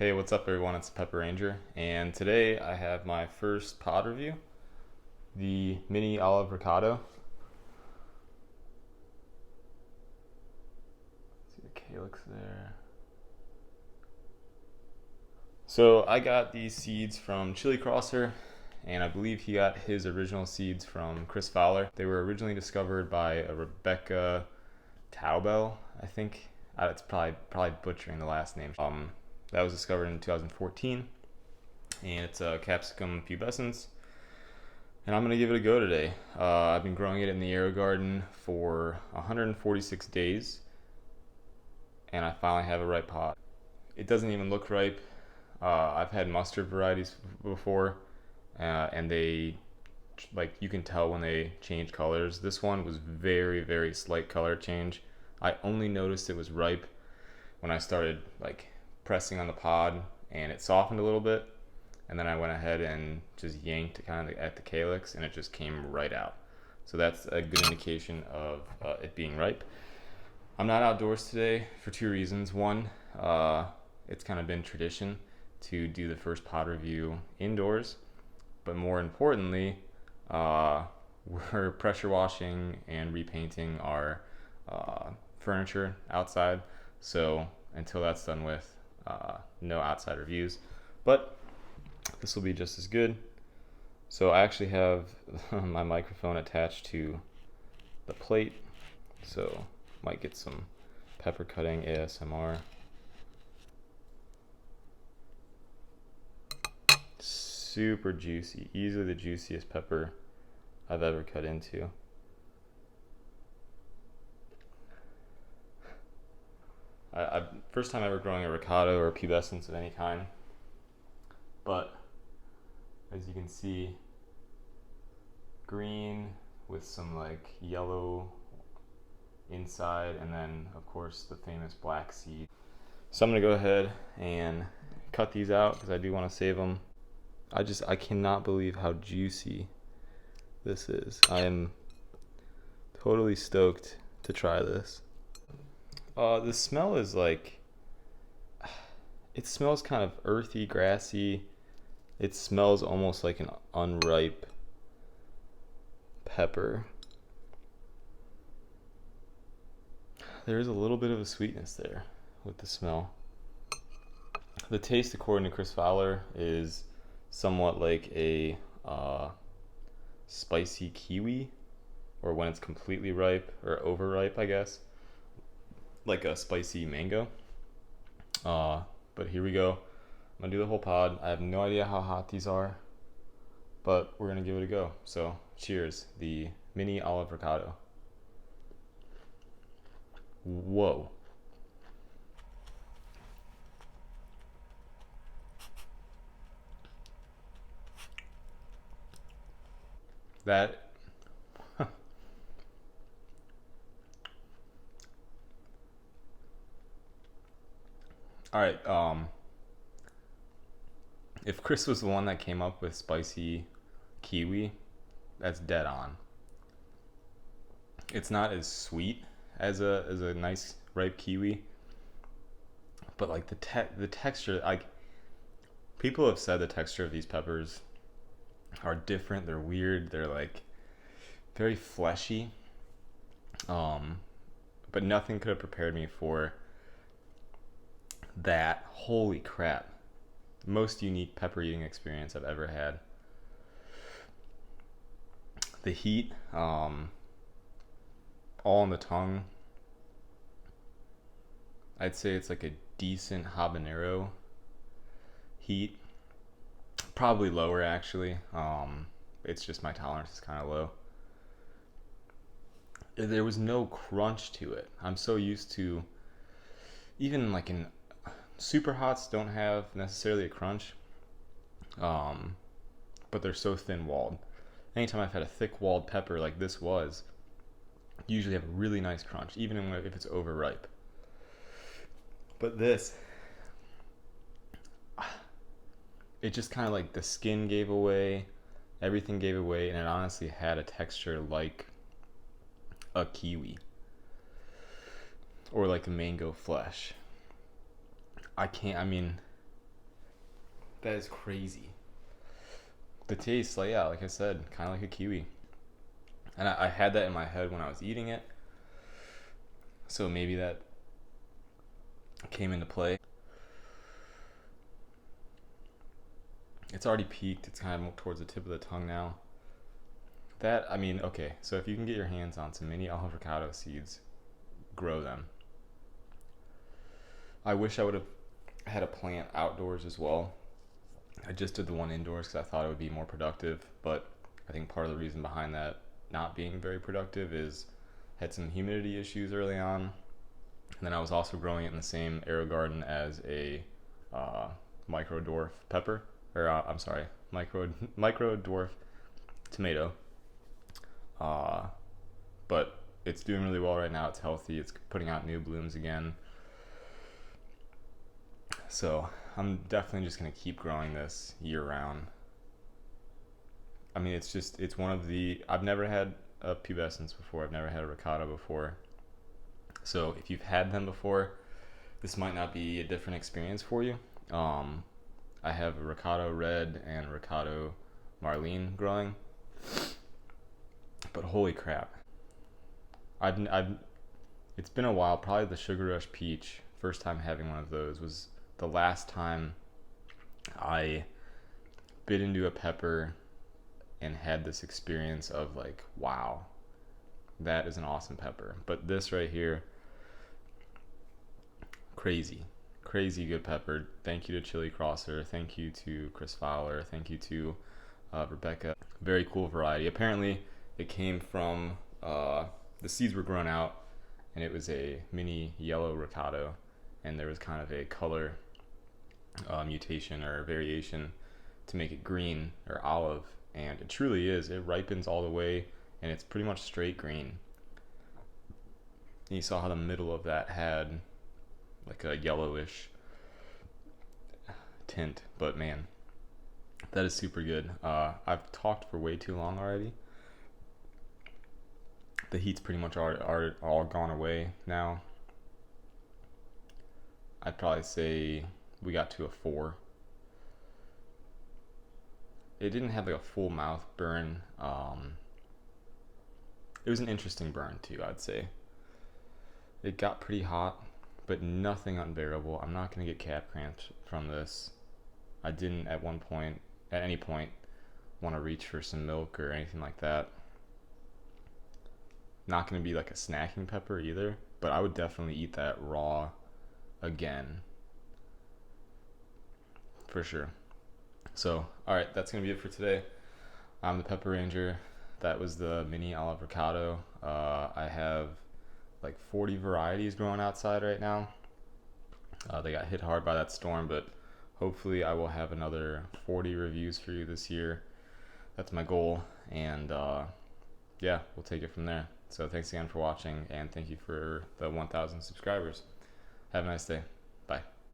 Hey, what's up everyone? It's Pepper Ranger, and today I have my first pod review, the mini olive Rocoto. See the calyx there. So I got these seeds from Chili Crosser, and I believe he got his original seeds from Chris Fowler. They were originally discovered by a Rebecca Taubel, I think. It's probably butchering the last name. That was discovered in 2014, and it's a capsicum pubescens. And I'm gonna give it a go today. I've been growing it in the air garden for 146 days, and I finally have a ripe pod. It doesn't even look ripe. I've had mustard varieties before, and they, like, you can tell when they change colors. This one was very slight color change. I only noticed it was ripe when I started like pressing on the pod, and it softened a little bit, and then I went ahead and just yanked kind of at the calyx, and it just came right out. So that's a good indication of it being ripe. I'm not outdoors today for two reasons. One, it's kind of been tradition to do the first pod review indoors, but more importantly, we're pressure washing and repainting our furniture outside. So until that's done with, no outside reviews, but this will be just as good. So I actually have my microphone attached to the plate, so might get some pepper cutting ASMR. Super juicy, easily the juiciest pepper I've ever cut into. First time ever growing a Rocoto or a pubescence of any kind, but as you can see, green with some like yellow inside, and then of course the famous black seed. So I'm gonna go ahead and cut these out because I do want to save them. I cannot believe how juicy this is. I am totally stoked to try this. The smell is like, it smells kind of earthy, grassy. It smells almost like an unripe pepper. There is a little bit of a sweetness there with the smell. The taste, according to Chris Fowler, is somewhat like a spicy kiwi, or when it's completely ripe or overripe, I guess, like a spicy mango. But here we go. I'm gonna do the whole pod. I have no idea how hot these are, but we're gonna give it a go. So cheers, the mini olive Rocoto. Whoa. That all right. If Chris was the one that came up with spicy kiwi, that's dead on. It's not as sweet as a nice ripe kiwi, but like the texture, like, people have said the texture of these peppers are different. They're weird. They're like very fleshy. But nothing could have prepared me for that. Holy crap. Most unique pepper eating experience I've ever had. The heat, all on the tongue. I'd say it's like a decent habanero heat. Probably lower actually. It's just my tolerance is kind of low. There was no crunch to it. I'm so used to, even like in super hots don't have necessarily a crunch, but they're so thin walled. Anytime I've had a thick walled pepper like this was, usually have a really nice crunch, even if it's overripe. But this, it just kind of like the skin gave away, everything gave away, and it honestly had a texture like a kiwi or like a mango flesh. I mean, That is crazy. The taste, like yeah, like I said, kind of like a kiwi. And I had that in my head when I was eating it, so maybe that came into play. It's already peaked. It's kind of towards the tip of the tongue now. That, I mean, okay, so if you can get your hands on some mini avocado seeds, grow them. I wish I would have had a plant outdoors as well. I just did the one indoors because I thought it would be more productive, but I think part of the reason behind that not being very productive is had some humidity issues early on. And then I was also growing it in the same aero garden as a micro dwarf pepper, or I'm sorry, micro dwarf tomato. Uh, but it's doing really well right now. It's healthy. It's putting out new blooms again. So I'm definitely just gonna keep growing this year round. I mean, it's one of the, I've never had a pubescence before. I've never had a ricotta before. So if you've had them before, this might not be a different experience for you. I have a Rocoto Red and Rocoto Marlene growing, but holy crap! I've it's been a while. Probably the Sugar Rush Peach. First time having one of those was the last time I bit into a pepper and had this experience of like, wow, that is an awesome pepper. But this right here, crazy, crazy good pepper. Thank you to Chili Crosser. Thank you to Chris Fowler. Thank you to Rebecca. Very cool variety. Apparently, it came from the seeds were grown out, and it was a mini yellow Rocoto, and there was kind of a color mutation or variation to make it green or olive, and it truly is. It ripens all the way, and it's pretty much straight green. And you saw how the middle of that had like a yellowish tint, but man, that is super good. I've talked for way too long already. The heat's pretty much all gone away now. I'd probably say we got to a 4. It didn't have like a full mouth burn. It was an interesting burn too, I'd say. It got pretty hot, but nothing unbearable. I'm not gonna get calf cramps from this. I didn't at any point, want to reach for some milk or anything like that. Not gonna be like a snacking pepper either, but I would definitely eat that raw again. For sure. So, alright, that's gonna be it for today. I'm the Pepper Ranger. That was the mini avocado. I have like 40 varieties growing outside right now. They got hit hard by that storm, but hopefully I will have another 40 reviews for you this year. That's my goal, and yeah, we'll take it from there. So thanks again for watching, and thank you for the 1,000 subscribers. Have a nice day.